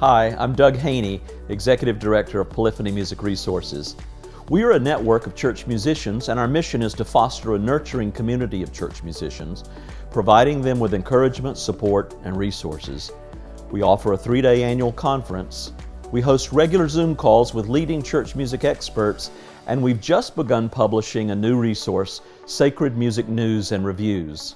Hi, I'm Doug Haney, Executive Director of Polyphony Music Resources. We are a network of church musicians, and our mission is to foster a nurturing community of church musicians, providing them with encouragement, support, and resources. We offer a 3-day annual conference. We host regular Zoom calls with leading church music experts, and we've just begun publishing a new resource, Sacred Music News and Reviews.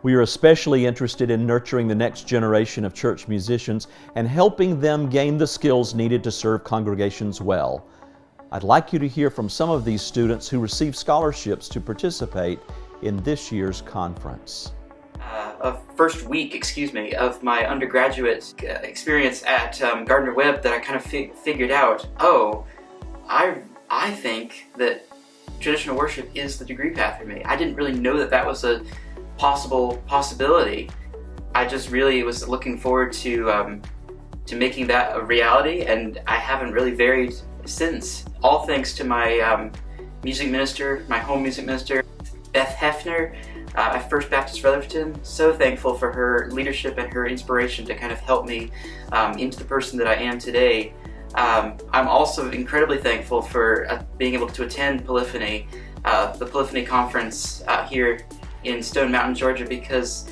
We are especially interested in nurturing the next generation of church musicians and helping them gain the skills needed to serve congregations well. I'd like you to hear from some of these students who received scholarships to participate in this year's conference. First week of my undergraduate experience at Gardner-Webb that I kind of figured out, I think that traditional worship is the degree path for me. I didn't really know that was a possibility. I just really was looking forward to making that a reality, and I haven't really varied since. All thanks to my music minister, my home music minister, Beth Hefner, at First Baptist Rutherford. So thankful for her leadership and her inspiration to kind of help me into the person that I am today. I'm also incredibly thankful for being able to attend Polyphony, the Polyphony conference here in Stone Mountain, Georgia, because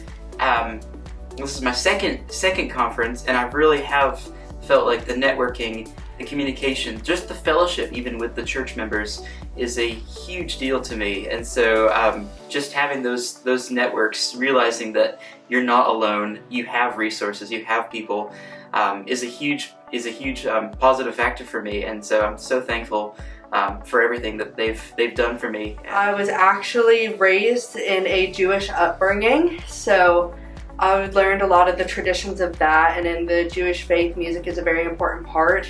this is my second conference, and I really have felt like the networking, the communication, just the fellowship even with the church members is a huge deal to me. And so just having those networks, realizing that you're not alone, you have resources, you have people, is a huge positive factor for me. And so I'm so thankful for everything that they've done for me. I was actually raised in a Jewish upbringing, so I learned a lot of the traditions of that, and in the Jewish faith, music is a very important part.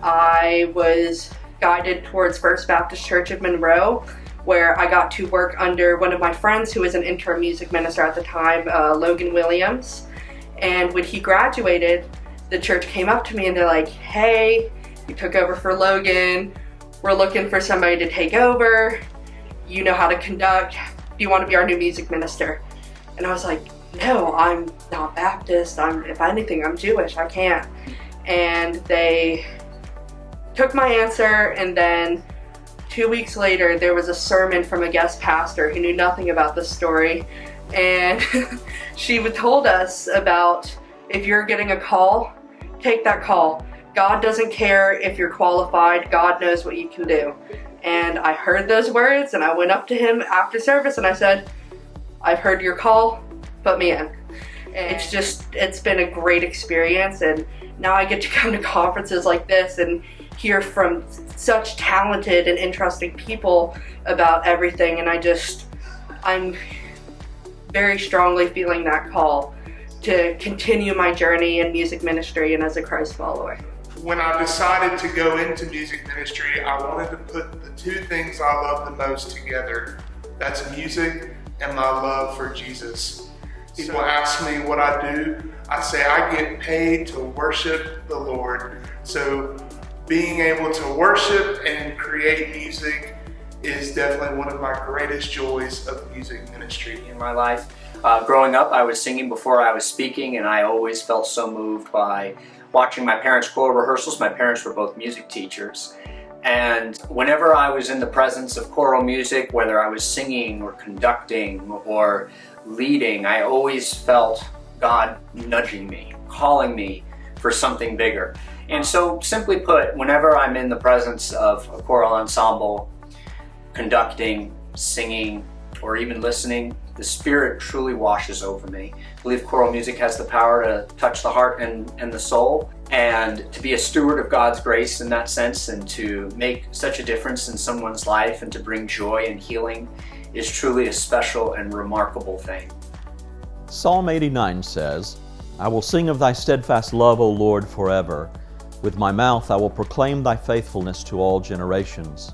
I was guided towards First Baptist Church of Monroe, where I got to work under one of my friends who was an interim music minister at the time, Logan Williams. And when he graduated, the church came up to me and they're like, "Hey, you took over for Logan. We're looking for somebody to take over. You know how to conduct. Do you want to be our new music minister?" And I was like, "No, I'm not Baptist. If anything, I'm Jewish. I can't." And they took my answer, and then 2 weeks later, there was a sermon from a guest pastor who knew nothing about this story. And she told us about, if you're getting a call, take that call. God doesn't care if you're qualified. God knows what you can do. And I heard those words, and I went up to him after service and I said, "I've heard your call, put me in." And it's been a great experience, and now I get to come to conferences like this and hear from such talented and interesting people about everything, and I'm very strongly feeling that call to continue my journey in music ministry and as a Christ follower. When I decided to go into music ministry, I wanted to put the two things I love the most together. That's music and my love for Jesus. People ask me what I do. I say I get paid to worship the Lord. So being able to worship and create music is definitely one of my greatest joys of music ministry. In my life, growing up, I was singing before I was speaking, and I always felt so moved by watching my parents' choral rehearsals. My parents were both music teachers, and whenever I was in the presence of choral music, whether I was singing or conducting or leading, I always felt God nudging me, calling me for something bigger. And so, simply put, whenever I'm in the presence of a choral ensemble, conducting, singing, or even listening, the Spirit truly washes over me. I believe choral music has the power to touch the heart and the soul, and to be a steward of God's grace in that sense, and to make such a difference in someone's life and to bring joy and healing is truly a special and remarkable thing. Psalm 89 says, "I will sing of thy steadfast love, O Lord, forever. With my mouth I will proclaim thy faithfulness to all generations."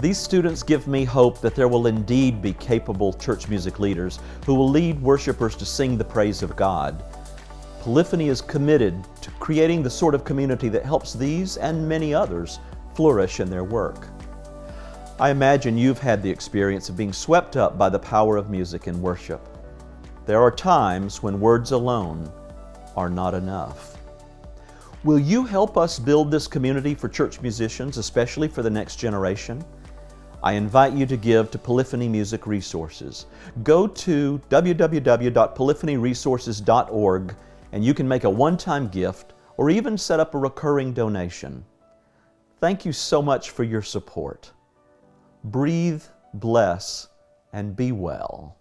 These students give me hope that there will indeed be capable church music leaders who will lead worshipers to sing the praise of God. Polyphony is committed to creating the sort of community that helps these and many others flourish in their work. I imagine you've had the experience of being swept up by the power of music in worship. There are times when words alone are not enough. Will you help us build this community for church musicians, especially for the next generation? I invite you to give to Polyphony Music Resources. Go to www.polyphonyresources.org and you can make a one-time gift or even set up a recurring donation. Thank you so much for your support. Breathe, bless, and be well.